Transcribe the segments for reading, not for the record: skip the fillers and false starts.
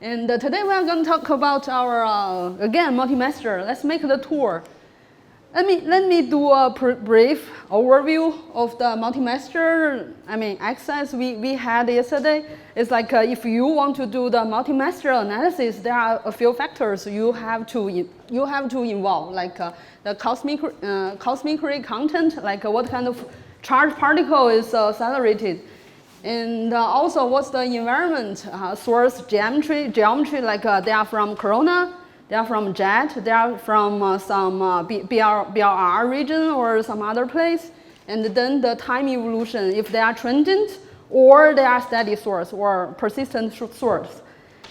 And today we are going to talk about our, again, multi-master. Let's make the tour. Let me do a brief overview of the multi-master, exercise we had yesterday. It's like if you want to do the multi-master analysis, there are a few factors you have to involve, like the cosmic ray content, like what kind of charged particle is accelerated, and also what's the environment, source geometry, like they are from corona, they are from jet, they are from some BRR region or some other place, and then the time evolution, if they are transient or they are steady source or persistent source.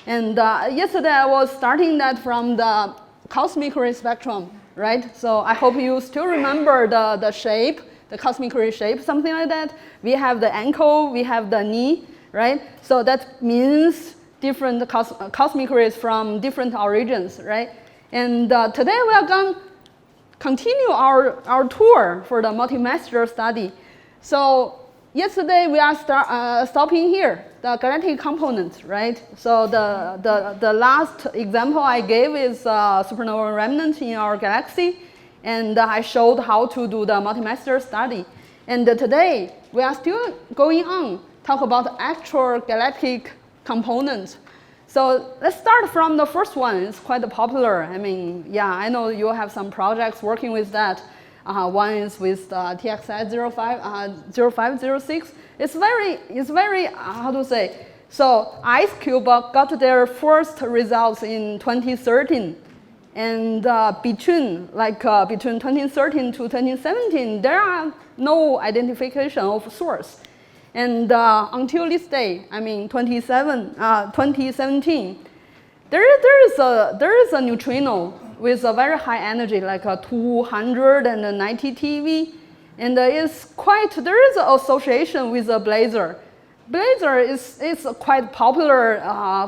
And yesterday I was starting that from the cosmic ray spectrum, right? So I hope you still remember the shape, the cosmic ray shape, something like that. We have the ankle, we have the knee, right? So that means different cosmic rays from different origins, right? And today we are going to continue our tour for the multi-master study. So yesterday we are stopping here, the galactic component, right? So the last example I gave is supernova remnant in our galaxy, and I showed how to do the multi-master study. And today we are still going on, talk about actual galactic components. So let's start from the first one. It's quite popular. I know you have some projects working with that. One is with TXS 0506. It's very how to say. So IceCube got their first results in 2013, and between 2013 to 2017, there are no identification of source. And until this day, 2017, there is a neutrino with a very high energy, like a 290 TeV, and there is an association with a blazar. Blazar is a quite popular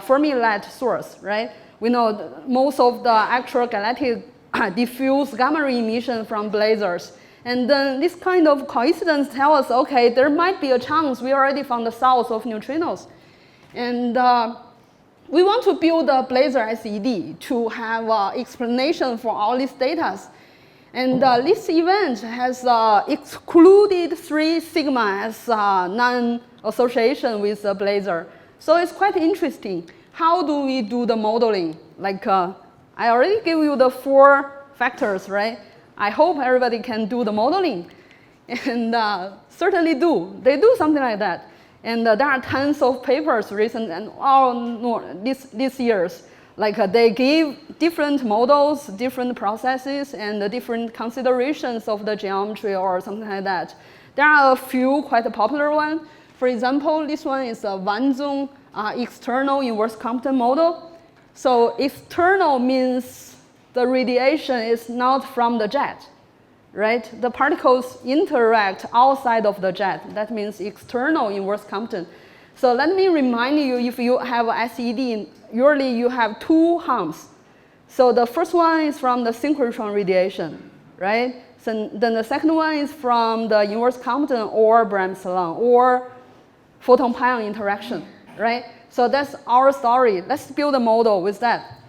Fermi-led source, right? We know most of the actual galactic diffuse gamma ray emission from blazars. And then this kind of coincidence tells us, okay, there might be a chance we already found the source of neutrinos. And we want to build a blazar SED to have explanation for all these data. And this event has excluded 3 sigma as non-association with the blazar. So it's quite interesting. How do we do the modeling? Like I already gave you the 4 factors, right? I hope everybody can do the modeling, and certainly do. They do something like that, and there are tons of papers recent and this years. Like they give different models, different processes, and different considerations of the geometry or something like that. There are a few quite popular ones. For example, this one is a one-zone external inverse Compton model. So external means the radiation is not from the jet, right? The particles interact outside of the jet. That means external inverse Compton. So let me remind you, if you have a SED, usually you have 2 humps. So the first one is from the synchrotron radiation, right? So then the second one is from the inverse Compton or Bremslan or photon-pion interaction, right? So that's our story. Let's build a model with that.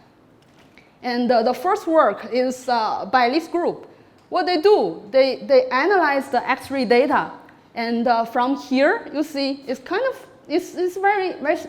And the first work is by this group. What they do, they analyze the X-ray data, and from here you see it's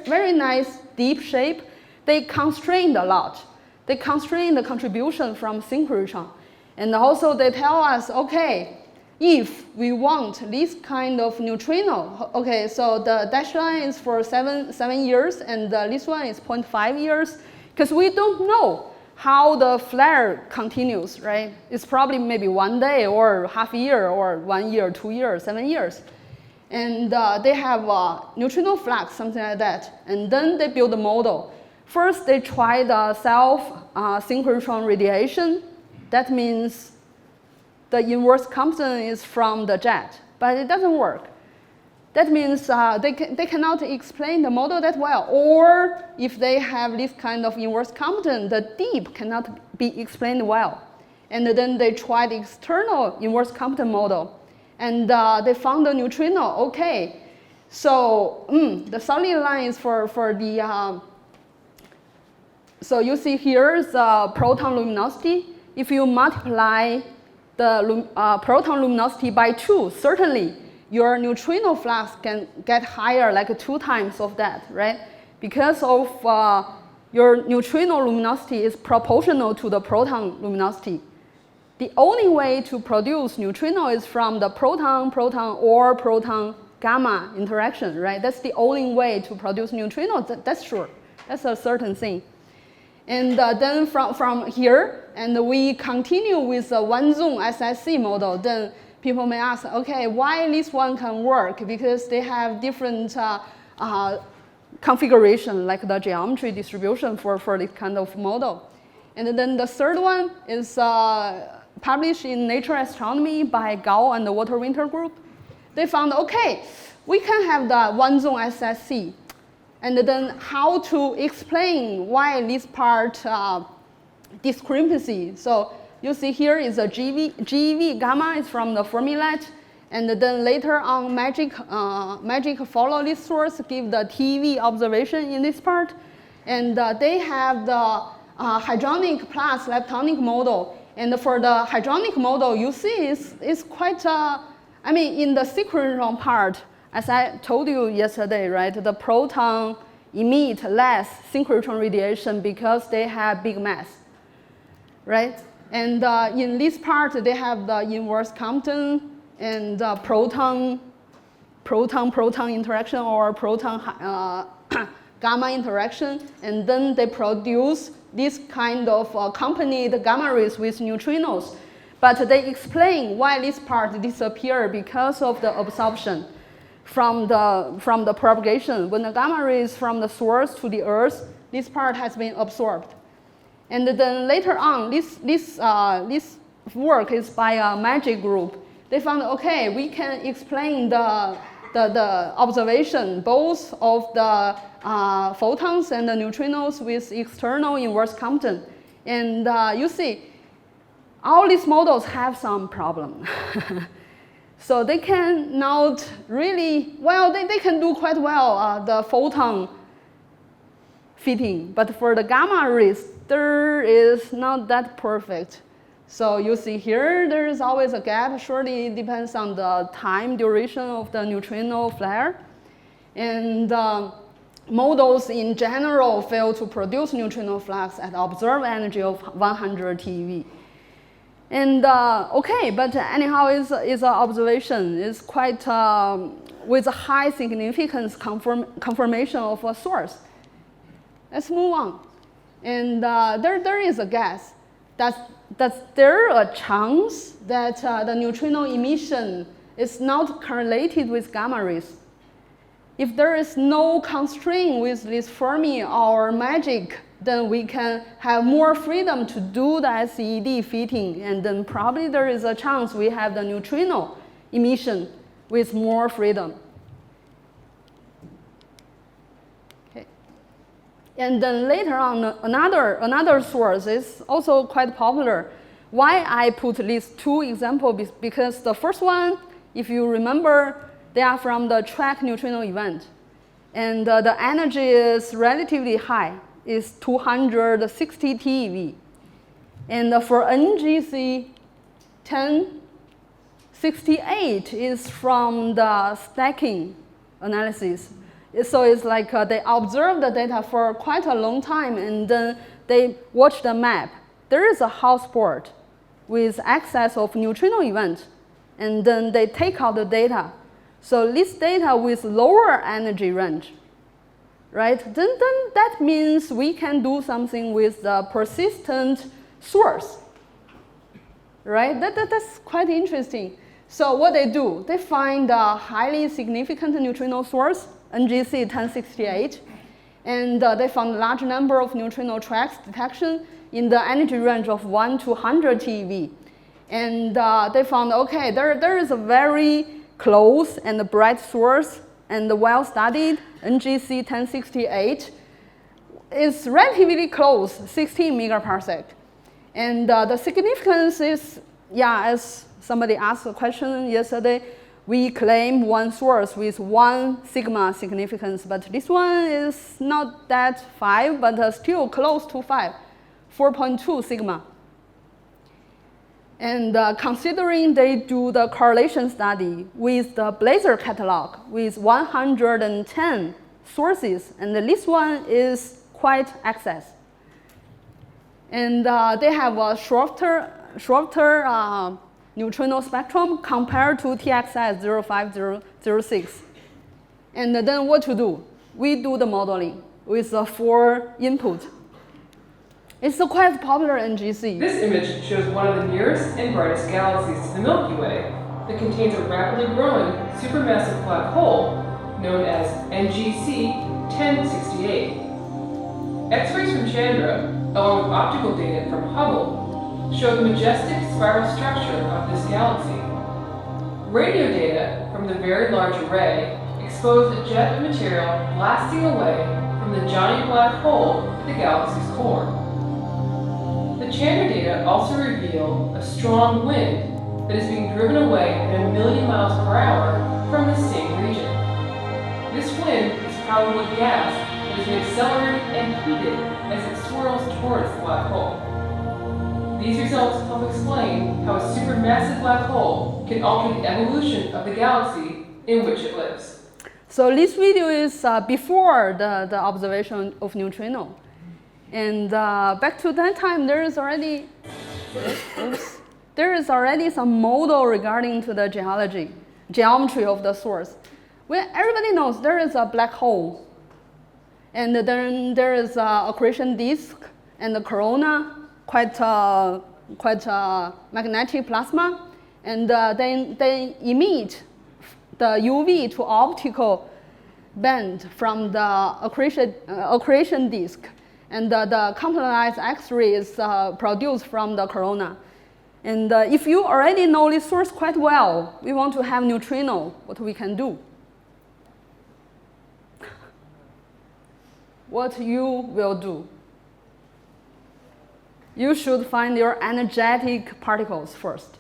very nice deep shape. They constrained a lot. They constrain the contribution from synchrotron, and also they tell us, okay, if we want this kind of neutrino, okay, so the dashed line is for 7 years, and this one is 0.5 years, because we don't know how the flare continues, right? It's probably maybe 1 day or half a year or 1 year, 2 years, 7 years. And they have neutrino flux, something like that. And then they build a model. First, they try the self-synchrotron radiation. That means the inverse Compton is from the jet, but it doesn't work. That means they cannot explain the model that well. Or if they have this kind of inverse Compton, the deep cannot be explained well. And then they tried the external inverse Compton model. And they found the neutrino, okay. So the solid line is for the so you see here the proton luminosity. If you multiply the proton luminosity by 2, certainly your neutrino flux can get higher, like 2 times of that, right? Because of your neutrino luminosity is proportional to the proton luminosity. The only way to produce neutrino is from the proton-proton or proton-gamma interaction, right? That's the only way to produce neutrino, that's sure. That's a certain thing. And then from here, and we continue with the one-zone SSC model, then people may ask, okay, why this one can work? Because they have different configuration, like the geometry distribution for this kind of model. And then the third one is published in Nature Astronomy by Baikal and the Water-Winter group. They found, okay, we can have the one-zone SSC. And then how to explain why this part discrepancy. So you see here is a GeV gamma is from the Fermi-LAT. And then later on, magic follow this source, give the TeV observation in this part. And they have the hydronic plus leptonic model. And for the hydronic model, you see it's quite, I mean, in the synchrotron part, as I told you yesterday, right, the proton emit less synchrotron radiation because they have big mass, right? And in this part, they have the inverse Compton and proton interaction or proton gamma interaction, and then they produce this kind of accompanied gamma rays with neutrinos. But they explain why this part disappeared because of the absorption from the propagation. When the gamma rays from the source to the Earth, this part has been absorbed. And then later on, this work is by a magic group. They found, okay, we can explain the observation both of the photons and the neutrinos with external inverse Compton. And you see, all these models have some problem. So they can not really, well, they can do quite well the photon fitting, but for the gamma rays, there is not that perfect. So you see here, there is always a gap. Surely it depends on the time duration of the neutrino flare. And models in general fail to produce neutrino flux at observed energy of 100 TeV. And okay, but anyhow, it's an observation. It's quite with a high significance confirmation of a source. Let's move on. And there is a guess. Does there a chance that the neutrino emission is not correlated with gamma rays? If there is no constraint with this Fermi or magic, then we can have more freedom to do the SED fitting, and then probably there is a chance we have the neutrino emission with more freedom. Okay. And then later on, another source is also quite popular. Why I put these two examples? Because the first one, if you remember, they are from the track neutrino event. And the energy is relatively high. Is 260 TeV. And for NGC 1068 is from the stacking analysis. So it's like they observe the data for quite a long time, and then they watch the map. There is a hotspot with excess of neutrino event, and then they take out the data. So this data with lower energy range, right? Then that means we can do something with the persistent source, right? That's quite interesting. So what they do, they find a highly significant neutrino source, NGC 1068, and they found a large number of neutrino tracks detection in the energy range of 1 to 100 TeV. And they found, okay, there is a very close and bright source and well-studied NGC 1068 is relatively close, 16 megaparsec. And the significance is, yeah, as somebody asked a question yesterday, we claim one source with 1 sigma significance, but this one is not that 5, but still close to 5, 4.2 sigma. And considering they do the correlation study with the Blazer catalog with 110 sources, and this one is quite access. And they have a shorter neutrino spectrum compared to TXS 05006. And then what to do? We do the modeling with 4 input. It's a quite popular NGC. This image shows one of the nearest and brightest galaxies to the Milky Way that contains a rapidly growing supermassive black hole known as NGC 1068. X-rays from Chandra, along with optical data from Hubble, show the majestic spiral structure of this galaxy. Radio data from the Very Large Array exposed a jet of material blasting away from the giant black hole at the galaxy's core. The Chandra data also reveal a strong wind that is being driven away at 1,000,000 miles per hour from the same region. This wind is probably gas that is being accelerated and heated as it swirls towards the black hole. These results help explain how a supermassive black hole can alter the evolution of the galaxy in which it lives. So this video is before the observation of neutrino. And back to that time, there is already some model regarding to the geometry of the source. Well, everybody knows there is a black hole, and then there is a accretion disk and the corona, quite magnetic plasma, and then they emit the UV to optical band from the accretion disk. And the complementized X-ray is produced from the corona. And if you already know this source quite well, we want to have neutrino, what we can do? What you will do? You should find your energetic particles first,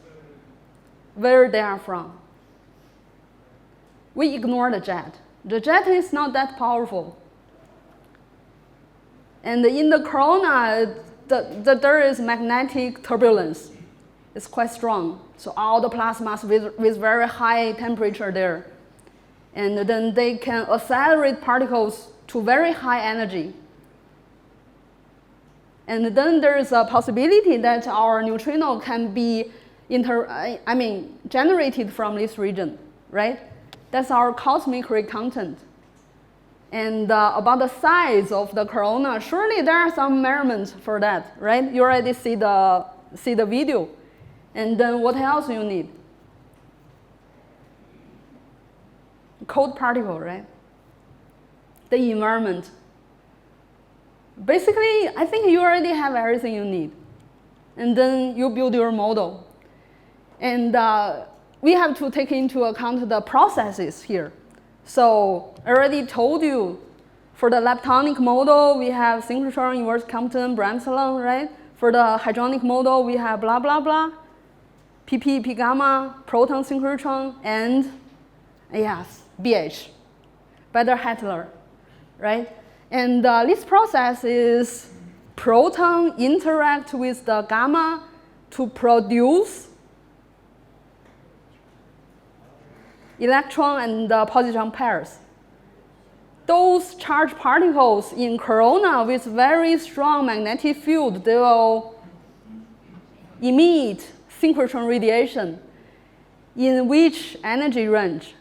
where they are from. We ignore the jet. The jet is not that powerful. And in the corona, there is magnetic turbulence. It's quite strong. So all the plasmas with very high temperature there. And then they can accelerate particles to very high energy. And then there is a possibility that our neutrino can be generated from this region, right? That's our cosmic ray content. And about the size of the corona, surely there are some measurements for that, right? You already see the video. And then what else you need? Cold particle, right? The environment. Basically, I think you already have everything you need. And then you build your model. And we have to take into account the processes here. So I already told you, for the leptonic model, we have synchrotron, inverse Compton, Bremsland, right? For the hadronic model, we have blah, blah, blah, PP, P gamma, proton synchrotron, and yes, BH, Bader-Hettler, right? And this process is proton interact with the gamma to produce electron and positron pairs. Those charged particles in corona with very strong magnetic field, they will emit synchrotron radiation. In which energy range?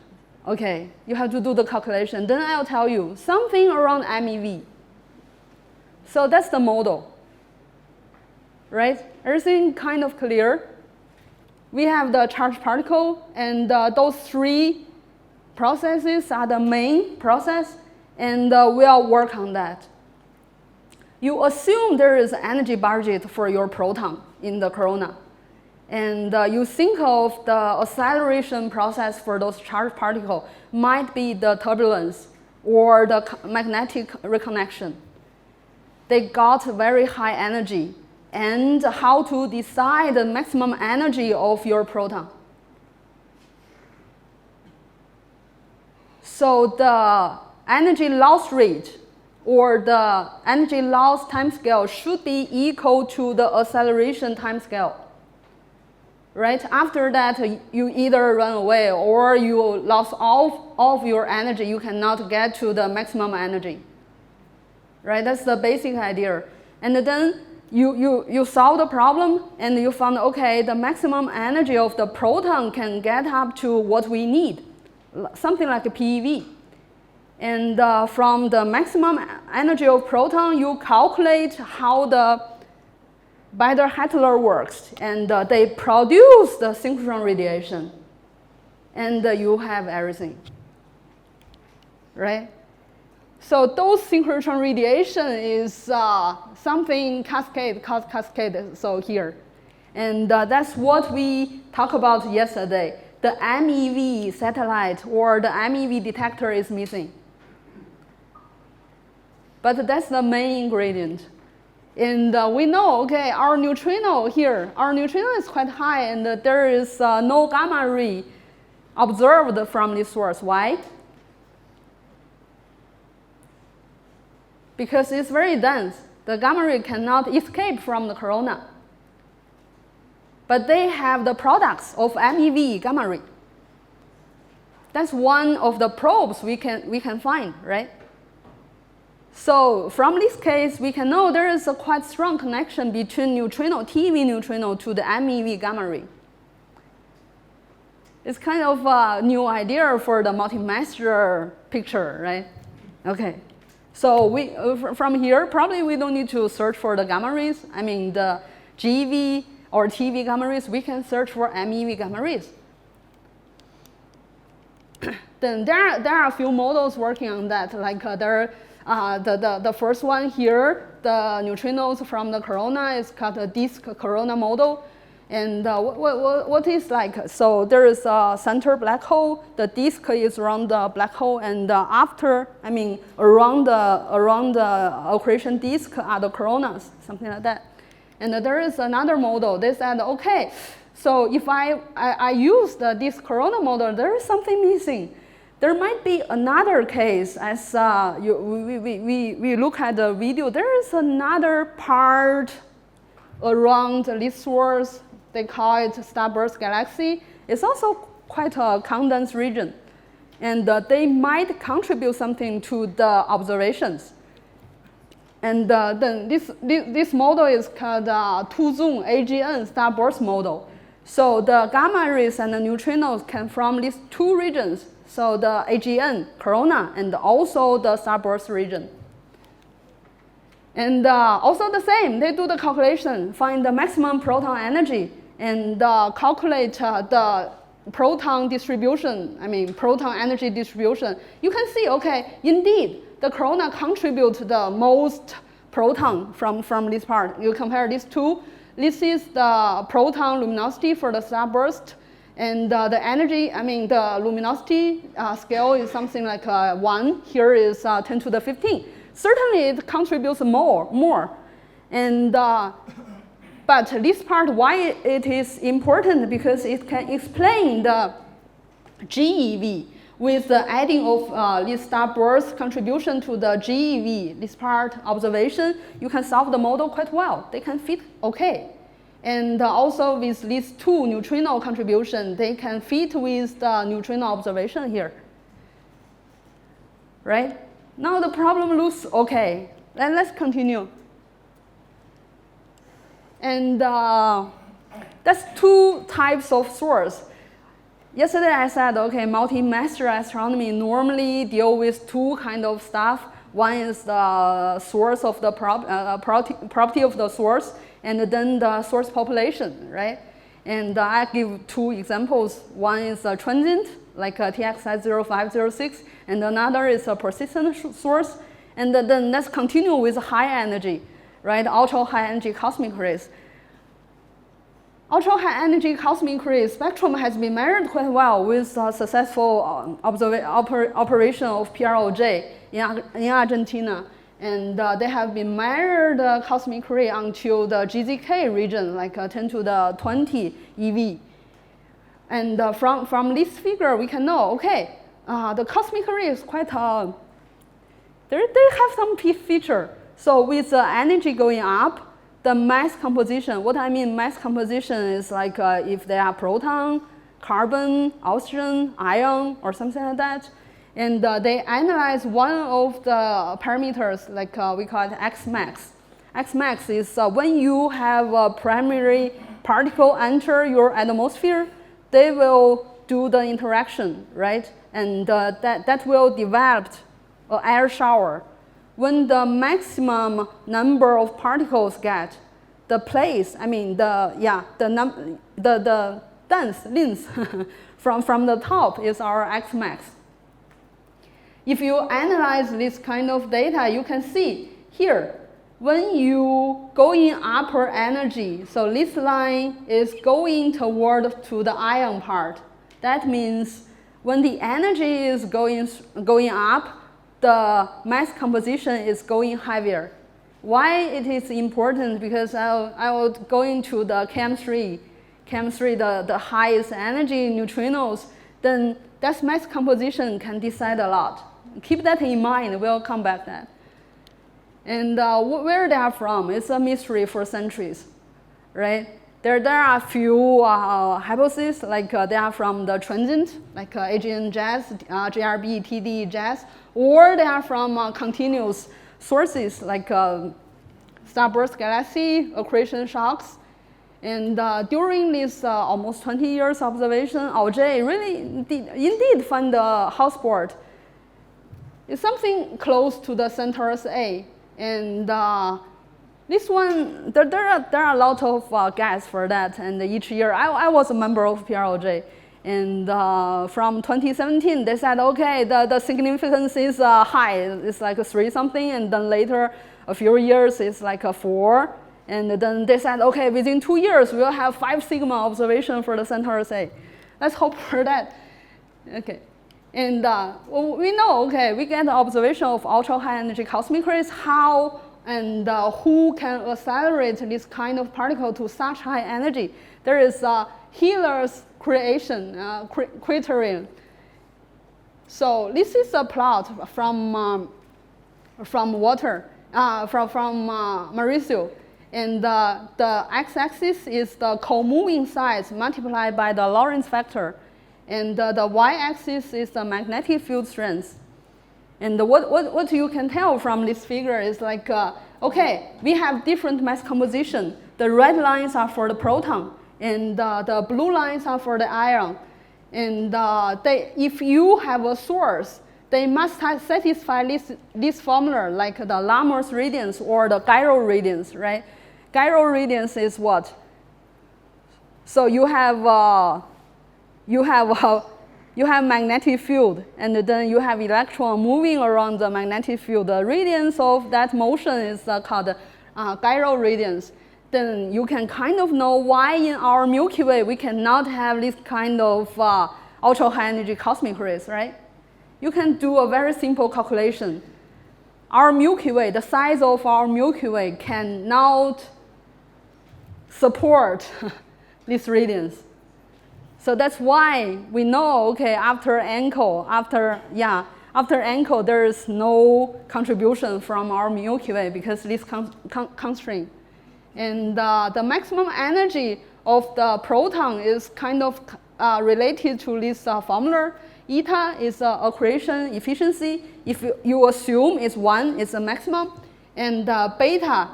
Okay, you have to do the calculation. Then I'll tell you something around MeV. So that's the model, right? Everything kind of clear. We have the charged particle, and those 3 processes are the main process, and we'll work on that. You assume there is energy budget for your proton in the corona, and you think of the acceleration process for those charged particles might be the turbulence or the magnetic reconnection. They got very high energy. And how to decide the maximum energy of your proton. So the energy loss rate or the energy loss timescale should be equal to the acceleration timescale. Right? After that, you either run away or you lost all of your energy. You cannot get to the maximum energy. Right? That's the basic idea. And then you solve the problem and you found, okay, the maximum energy of the proton can get up to what we need, something like a PeV. And from the maximum energy of proton, you calculate how the Bader-Hettler works, and they produce the synchrotron radiation, and you have everything, right? So those synchrotron radiation is something cascade, so here. And that's what we talked about yesterday. The MEV satellite or the MEV detector is missing. But that's the main ingredient. And we know, okay, our neutrino here, our neutrino is quite high, and there is no gamma ray observed from this source. Why? Because it's very dense. The gamma ray cannot escape from the corona. But they have the products of MEV gamma ray. That's one of the probes we can find, right? So from this case, we can know there is a quite strong connection between neutrino, TeV neutrino to the MEV gamma ray. It's kind of a new idea for the multi-master picture, right? Okay. So we, from here, probably we don't need to search for the gamma rays. I mean, the GeV or TeV gamma rays, we can search for MEV gamma rays. Then there are a few models working on that, like the first one here, the neutrinos from the corona is called the disk corona model. And what is like, so there is a center black hole, the disk is around the black hole, and around the accretion disk are the coronas, something like that. And there is another model. They said, okay, so if I use the disk corona model, there is something missing. There might be another case, as we look at the video, there is another part around this source. They call it starburst galaxy. It's also quite a condensed region. And they might contribute something to the observations. And then this model is called two-zone AGN starburst model. So the gamma rays and the neutrinos come from these two regions. So the AGN, corona, and also the starburst region. And also the same, they do the calculation, find the maximum proton energy, and calculate the proton distribution, proton energy distribution. You can see, okay, indeed, the corona contributes the most proton from this part. You compare these two. This is the proton luminosity for the starburst. And the energy, the luminosity scale is something like 1. Here is 10 to the 15. Certainly it contributes more. And, but this part, why it is important, because it can explain the GeV with the adding of this starburst contribution to the GeV, this part observation, you can solve the model quite well. They can fit okay. And also with these two neutrino contribution, they can fit with the neutrino observation here. Right? Now the problem looks okay. Then let's continue. And that's two types of source. Yesterday I said, okay, multi-master astronomy normally deal with two kind of stuff. One is the source of the property of the source, and then the source population, right? And I give two examples. One is a transient, like TXS0506, and another is a persistent source. And then let's continue with high energy, right? Ultra high energy cosmic rays. Ultra high energy cosmic ray spectrum has been measured quite well with successful operation of PROJ in Argentina. And they have been measured cosmic ray until the GZK region, like 10 to the 20 eV. And from this figure, we can know, okay, the cosmic ray is quite, they have some feature. So with the energy going up, the mass composition, what I mean mass composition is like if they are proton, carbon, oxygen, ion, or something like that. And they analyze one of the parameters, like we call it Xmax. Xmax is when you have a primary particle enter your atmosphere, they will do the interaction, right? And that will develop an air shower. When the maximum number of particles get, the place, I mean the dense length from the top is our Xmax. If you analyze this kind of data, you can see here, when you go in upper energy, so this line is going toward to the ion part. That means when the energy is going up, the mass composition is going heavier. Why it is important? Because I will go into the chemistry, the highest energy neutrinos, then that mass composition can decide a lot. Keep that in mind, we'll come back to that. And where they are from, it's a mystery for centuries, right? There are a few hypotheses, like they are from the transient, like AGN jazz, GRB, TD jazz, or they are from continuous sources, like starburst galaxy, accretion shocks. And during this almost 20 years observation, Auger really indeed found the hotspot. It's something close to the Centaurus A. And this one, there are a lot of gas for that. And each year, I was a member of PROJ. And from 2017, they said, okay, the significance is high. It's like a 3 something. And then later, a few years, it's like a 4. And then they said, okay, within 2 years, we'll have 5 sigma observation for the Centaurus A. Let's hope for that. Okay. And well, we know, okay, we get the observation of ultra high energy cosmic rays, how and who can accelerate this kind of particle to such high energy. There is Hiller's creation criterion. So this is a plot from water, from Mauricio. And the x-axis is the co-moving size multiplied by the Lorentz factor. And the y-axis is the magnetic field strength. And what you can tell from this figure is like, okay, we have different mass composition. The red lines are for the proton, and the blue lines are for the ion. And if you have a source, they must satisfy this formula, like the Lamar's radiance or the gyro radiance, right? Gyro radiance is what? So you have magnetic field, and then you have electron moving around the magnetic field. The radiance of that motion is called gyro radiance. Then you can kind of know why in our Milky Way we cannot have this kind of ultra high energy cosmic rays, right? You can do a very simple calculation. Our Milky Way, the size of our Milky Way cannot support this radiance. So that's why we know, okay, after Encke, there is no contribution from our Milky Way because this constraint. And the maximum energy of the proton is kind of related to this formula. Eta is accretion efficiency. If you assume it's 1, it's the maximum. And beta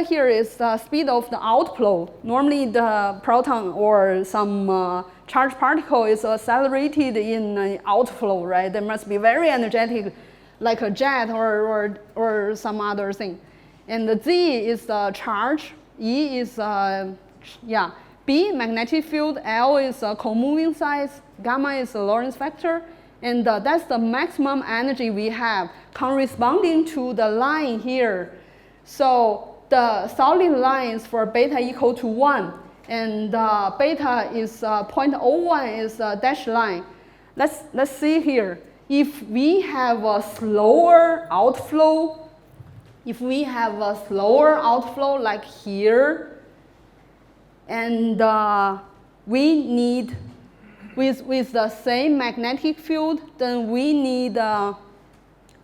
here is the speed of the outflow. Normally the proton or some charged particle is accelerated in outflow, right? They must be very energetic, like a jet or some other thing. And the Z is the charge, E is B, magnetic field, L is a co-moving size, gamma is the Lorentz factor, and that's the maximum energy we have corresponding to the line here. So the solid lines for beta equal to 1, and beta is 0.01 is a dashed line. Let's see here. If we have a slower outflow, like here, and we need with the same magnetic field, then we need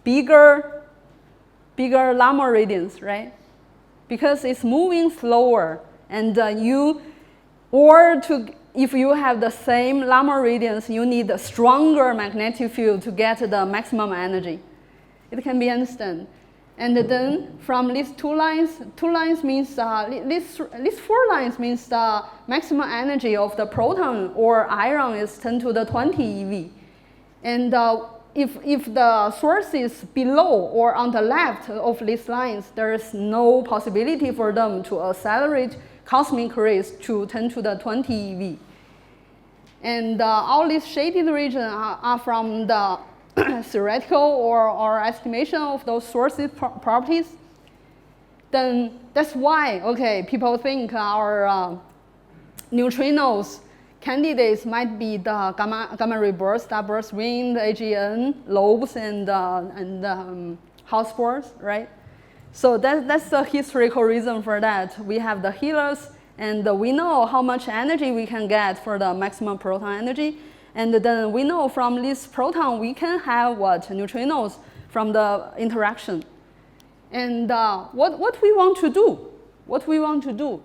bigger Lama radiance, right? Because it's moving slower, and if you have the same Lama radiance, you need a stronger magnetic field to get the maximum energy. It can be understood. And then from these two lines means, these 4 lines means the maximum energy of the proton or ion is 10 to the 20 eV. And if the source is below or on the left of these lines, there is no possibility for them to accelerate cosmic rays to 10 to the 20 eV. And all these shaded regions are from the theoretical or estimation of those sources properties. Then that's why, okay, people think our neutrinos candidates might be the gamma ray burst, starburst ring, the AGN, lobes, and hot spores, right? So that's the historical reason for that. We have the healers, and we know how much energy we can get for the maximum proton energy. And then we know from this proton we can have neutrinos from the interaction. And what we want to do,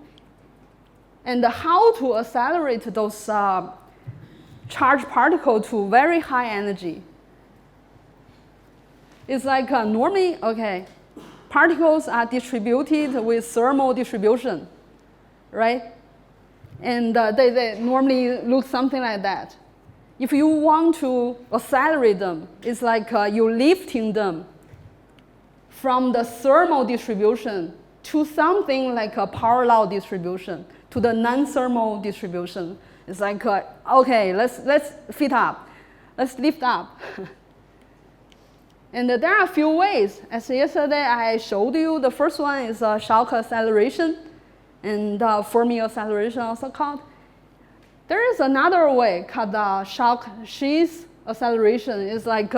and how to accelerate those charged particles to very high energy. It's like normally, okay, particles are distributed with thermal distribution, right? And they normally look something like that. If you want to accelerate them, it's like you're lifting them from the thermal distribution to something like a power law distribution, to the non-thermal distribution. It's like, okay, let's fit up, let's lift up. And there are a few ways. As yesterday I showed you, the first one is shock acceleration, and Fermi acceleration also called. There is another way called the shock sheath acceleration. It's like,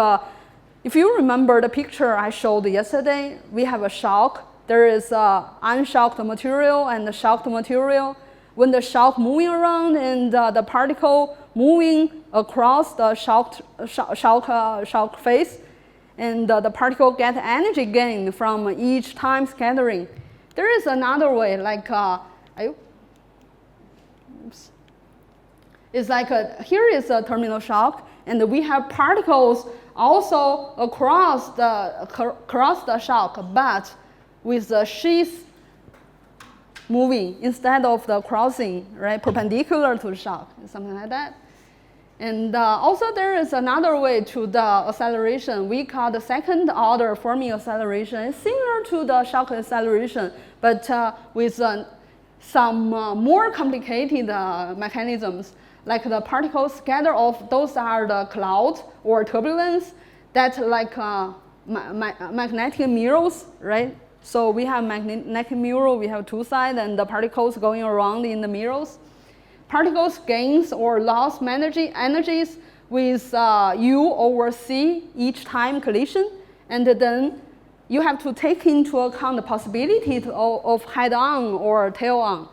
if you remember the picture I showed yesterday, we have a shock. There is unshocked material and the shocked material. When the shock moving around and the particle moving across the shock phase, and the particle get energy gain from each time scattering. There is another way, like, it's like here is a terminal shock, and we have particles also across the shock, but with the sheath moving instead of the crossing, right, perpendicular to the shock, something like that. And also there is another way to the acceleration. We call the second order Fermi acceleration. It's similar to the shock acceleration, but with some more complicated mechanisms. Like the particles scatter off, those are the clouds or turbulence that like magnetic mirrors, right? So we have magnetic mirror, we have two sides, and the particles going around in the mirrors. Particles gains or loss energies with U over C each time collision, and then you have to take into account the possibility of head-on or tail-on,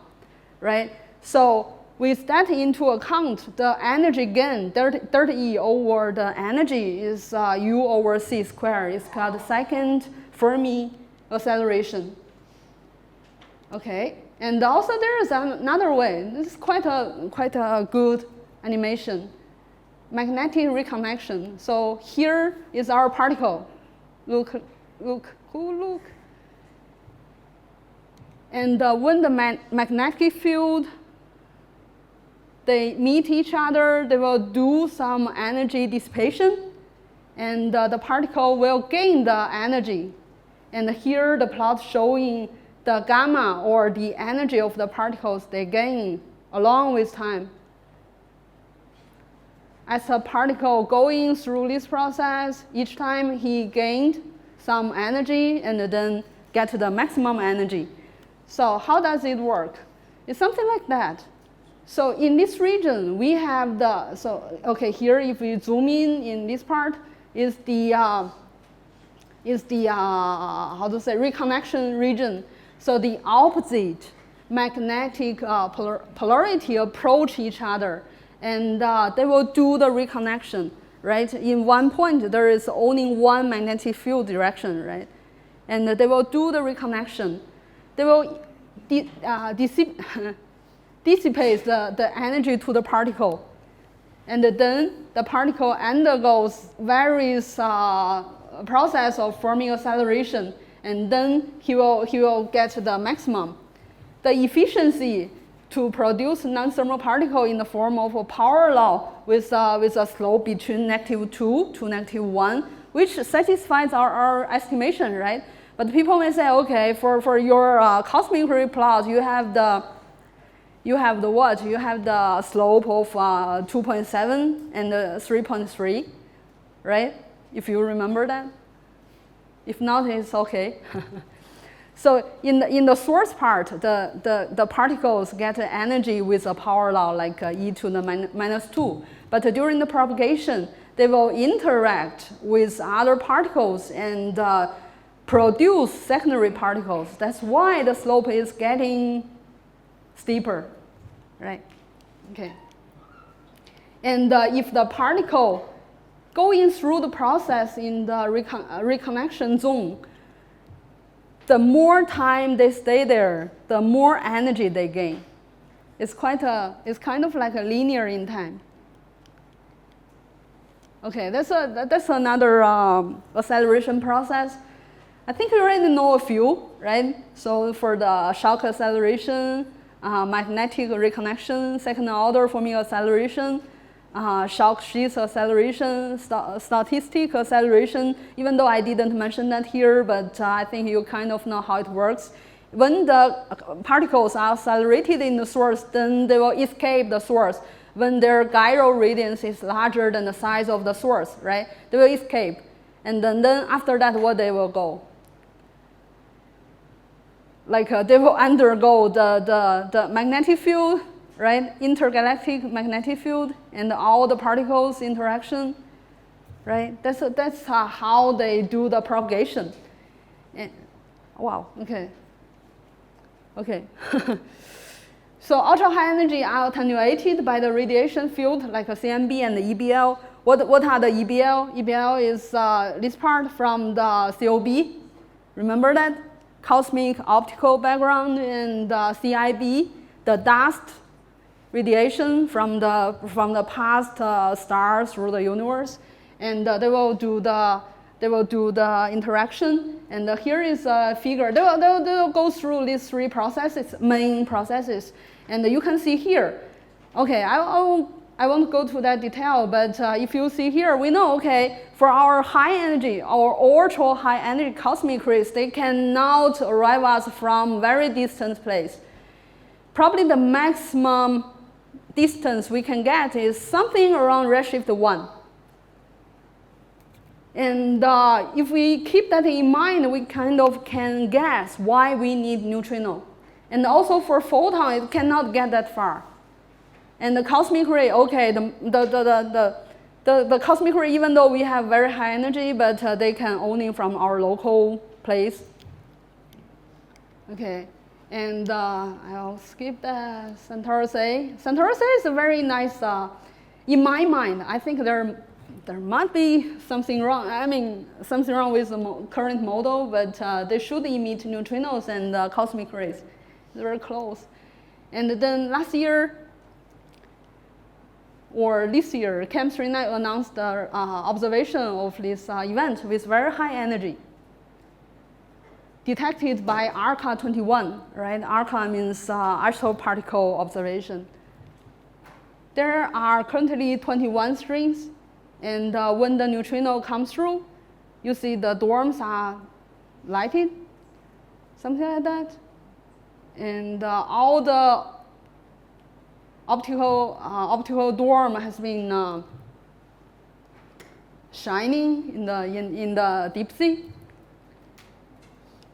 right? So with that into account, the energy gain, delta E over the energy is U over C squared. It's called the second Fermi acceleration. Okay, and also there is another way. This is quite a good animation. Magnetic reconnection. So here is our particle. Look. And when the magnetic field, they meet each other, they will do some energy dissipation, and the particle will gain the energy. And here the plot showing the gamma or the energy of the particles they gain along with time. As a particle going through this process, each time he gained some energy and then get to the maximum energy. So how does it work? It's something like that. So in this region, we have the, so okay, here if we zoom in this part, is the how to say, reconnection region. So the opposite magnetic polarity approach each other. and they will do the reconnection, right? In one point, there is only one magnetic field direction, right? And they will do the reconnection. They will dissipate the energy to the particle. And then the particle undergoes various process of forming acceleration, and then he will get the maximum. The efficiency to produce non-thermal particle in the form of a power law with a slope between -2 to -1, which satisfies our estimation, right? But people may say, okay, for your cosmic ray plot, you have the what? You have the slope of 2.7 and 3.3, right? If you remember that. If not, it's okay. So in the source part, the particles get energy with a power law like e to the -2. But during the propagation, they will interact with other particles and produce secondary particles. That's why the slope is getting steeper, right? Okay. And if the particle going through the process in the reconnection zone, the more time they stay there, the more energy they gain. It's kind of like a linear in time. Okay, that's another acceleration process. I think you already know a few, right? So for the shock acceleration, magnetic reconnection, second order forming acceleration, shock sheath acceleration, statistic acceleration, even though I didn't mention that here, but I think you kind of know how it works. When the particles are accelerated in the source, then they will escape the source. When their gyro radius is larger than the size of the source, right? They will escape. And then after that, what they will go? Like they will undergo the magnetic field, right? Intergalactic magnetic field and all the particles interaction, right? That's how they do the propagation. And, wow, okay. Okay. So ultra high energy are attenuated by the radiation field like a CMB and the EBL. What are the EBL? EBL is this part from the COB. Remember that? Cosmic optical background, and CIB, the dust radiation from the past stars through the universe, and they will do the interaction. And here is a figure. They will go through these three processes, main processes, and you can see here. Okay, I won't go to that detail, but if you see here, we know, okay, for our high energy, our ultra high energy cosmic rays, they cannot arrive us from very distant place. Probably the maximum distance we can get is something around redshift 1. And if we keep that in mind, we kind of can guess why we need neutrino. And also for photon, it cannot get that far. And the cosmic ray, okay, the cosmic ray, even though we have very high energy, but they can only from our local place. Okay, and I'll skip the Centaurus A. Centaurus A is a very nice, in my mind, I think there might be something wrong. I mean, something wrong with the current model, but they should emit neutrinos and cosmic rays. It's very close. And then last year, or this year, Chem39 announced the observation of this event with very high energy, detected by ARCA 21, right? ARCA means astroparticle observation. There are currently 21 strings, and when the neutrino comes through, you see the dorms are lighted, something like that, and all the optical dorm has been shining in the deep sea.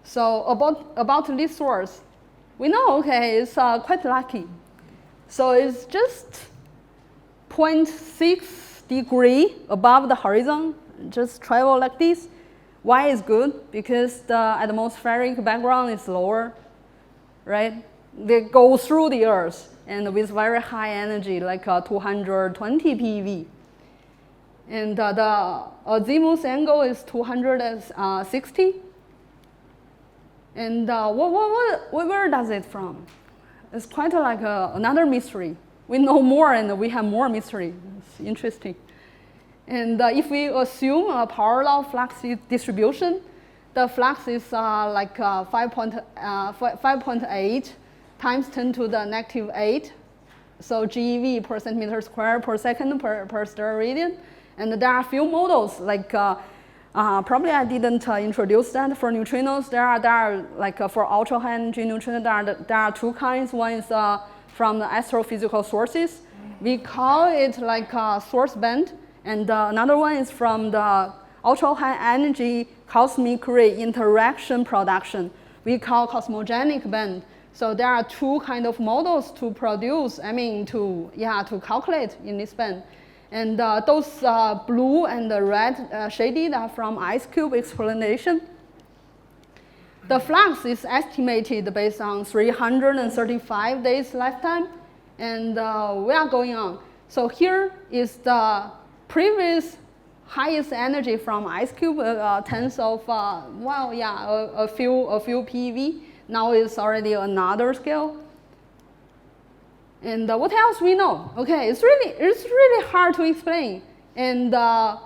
So about this source, we know, okay, it's quite lucky. So it's just 0.6 degree above the horizon, just travel like this. Why is good? Because the atmospheric background is lower, right? They go through the Earth, and with very high energy, like 220 PeV. And the azimuth angle is 260. And where does it from? It's quite like another mystery. We know more and we have more mystery. It's interesting. And if we assume a parallel flux distribution, the flux is like 5.8 times 10 to the negative 8. So GeV per centimeter square per second per stellar radian. And there are a few models, like probably I didn't introduce that for neutrinos. There are like for ultra high energy neutrinos, there are two kinds. One is from the astrophysical sources. We call it like a source band. And another one is from the ultra high energy cosmic ray interaction production. We call cosmogenic band. So there are two kind of models to produce, to calculate in this band. And those blue and the red shaded are from ice cube explanation. The flux is estimated based on 335 days lifetime, and we are going on. So here is the previous highest energy from ice cube, tens of a few PeV. Now it's already another scale. And what else we know? Okay, it's really hard to explain. And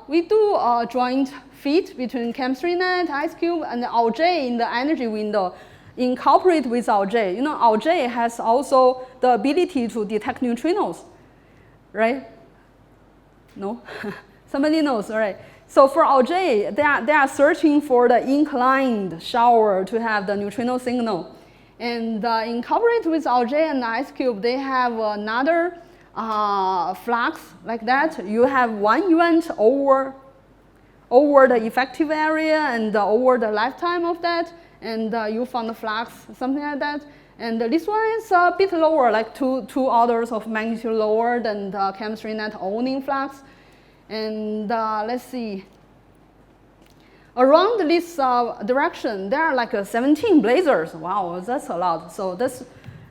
we do a joint fit between chemistry net, ice cube, and Auger in the energy window. Incorporate with Auger. You know, Auger has also the ability to detect neutrinos, right? No? Somebody knows, right? So for Auger, they are searching for the inclined shower to have the neutrino signal. And incorporate with Auger and ice cube, they have another flux like that. You have one event over the effective area and over the lifetime of that, and you found the flux, something like that. And this one is a bit lower, like two orders of magnitude lower than the chemistry net owning flux. And let's see. Around this direction, there are like 17 blazars. Wow, that's a lot. So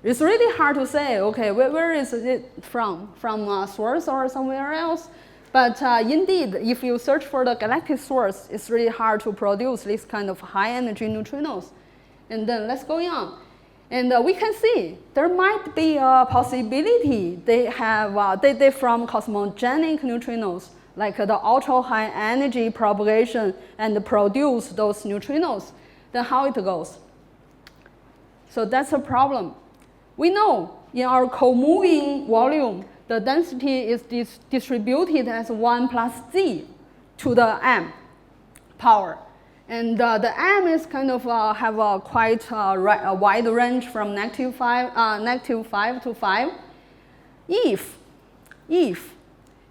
it's really hard to say, okay, where is it from? From source or somewhere else? But indeed, if you search for the galactic source, it's really hard to produce this kind of high energy neutrinos. And then let's go on. And we can see there might be a possibility they have they from cosmogenic neutrinos, like the ultra high energy propagation, and produce those neutrinos. Then how it goes? So that's a problem. We know in our co-moving volume, the density is distributed as 1 plus z to the m power. And the m is kind of have a quite a wide range from negative 5 to 5.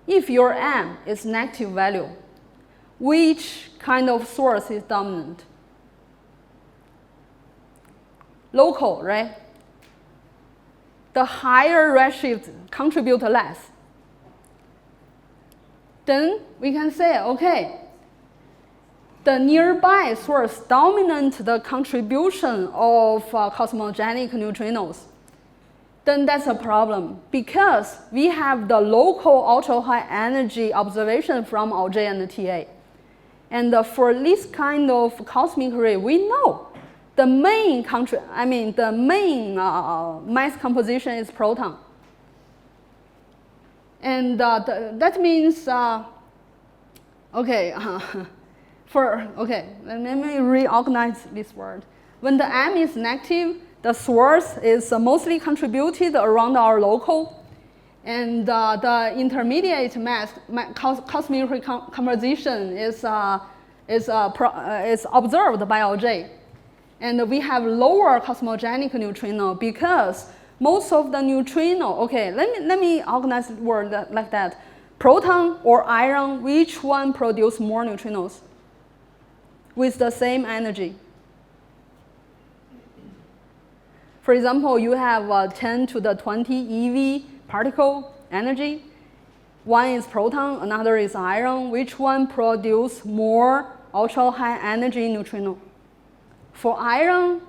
If your m is negative value, which kind of source is dominant? Local, right? The higher redshift contribute less. Then we can say, okay, the nearby source dominate the contribution of cosmogenic neutrinos. Then that's a problem, because we have the local ultra-high energy observation from Auger and TA. And for this kind of cosmic ray, we know the main mass composition is proton. And that means, let me reorganize this word. When the m is negative, the source is mostly contributed around our local, and the intermediate cosmic ray composition is observed by Auger. And we have lower cosmogenic neutrino because most of the neutrino, okay, let me organize the word like that. Proton or ion, which one produce more neutrinos with the same energy? For example, you have 10 to the 20 eV particle energy. One is proton, another is ion. Which one produce more ultra high energy neutrino? For ion,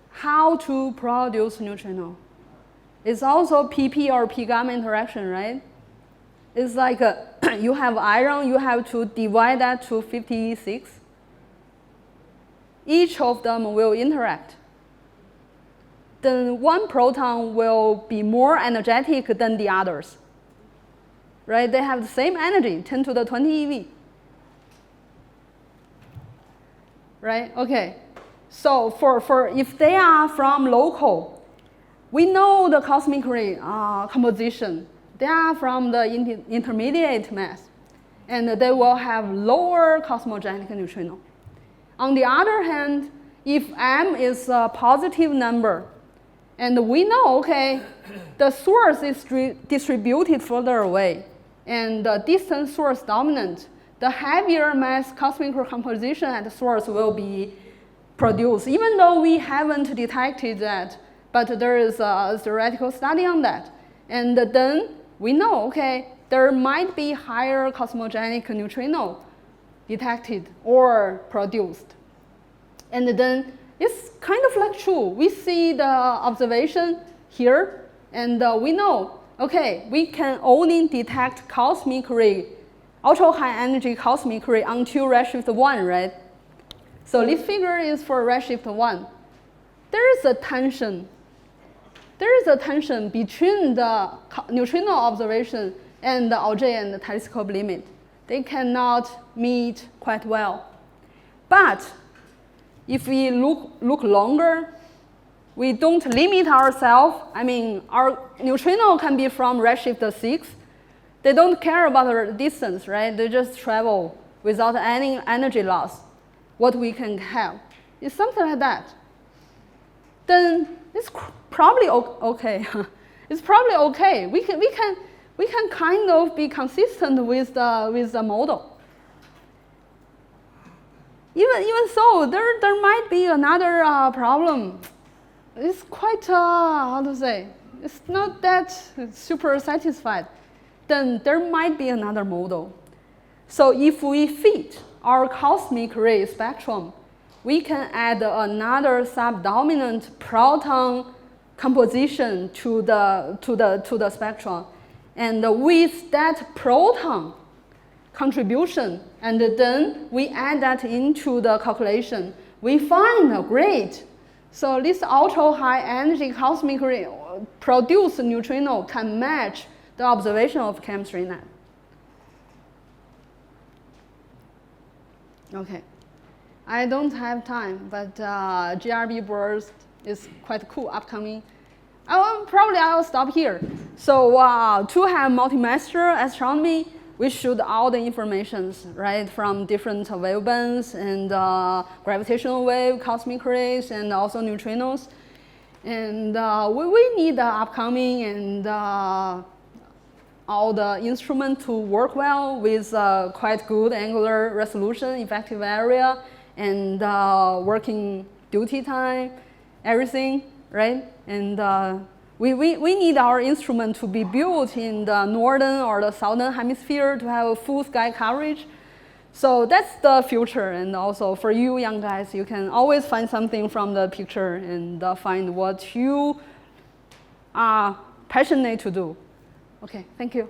how to produce neutrino? It's also pp or p gamma interaction, right? It's like you have iron, you have to divide that to 56. Each of them will interact. Then one proton will be more energetic than the others. Right? They have the same energy, 10 to the 20 eV. Right? Okay. So for if they are from local, we know the cosmic ray composition. They are from the intermediate mass, and they will have lower cosmogenic neutrino. On the other hand, if m is a positive number, and we know, okay, the source is distributed further away, and the distant source dominant, the heavier mass cosmic composition at the source will be produced, even though we haven't detected that, but there is a theoretical study on that. And then we know, okay, there might be higher cosmogenic neutrino detected or produced. And then it's kind of like true. We see the observation here, and we know, okay, we can only detect cosmic ray, ultra high energy cosmic ray until redshift 1, right? So this figure is for redshift 1. There is a tension. There is a tension between the neutrino observation and the Auger and the telescope limit. They cannot meet quite well. But if we look longer, we don't limit ourselves. I mean, our neutrino can be from redshift 6. They don't care about the distance, right? They just travel without any energy loss. What we can have is something like that. Then it's probably okay. It's probably okay. We can kind of be consistent with the model. Even so, there might be another problem. It's quite how to say? It's not that super satisfied. Then there might be another model. So if we fit our cosmic ray spectrum, we can add another subdominant proton composition to the spectrum, and with that proton contribution, and then we add that into the calculation, we find great. So this ultra high energy cosmic ray produced neutrino can match the observation of chemistry net. Okay. I don't have time, but GRB burst is quite cool upcoming. I'll stop here. So to have multi-master astronomy, we shoot all the informations, right, from different wavebands and gravitational wave, cosmic rays, and also neutrinos. And we need the upcoming and all the instruments to work well with quite good angular resolution, effective area, and working duty time, everything, right? And we need our instrument to be built in the northern or the southern hemisphere to have a full sky coverage. So that's the future. And also for you young guys, you can always find something from the picture and find what you are passionate to do. Okay, thank you.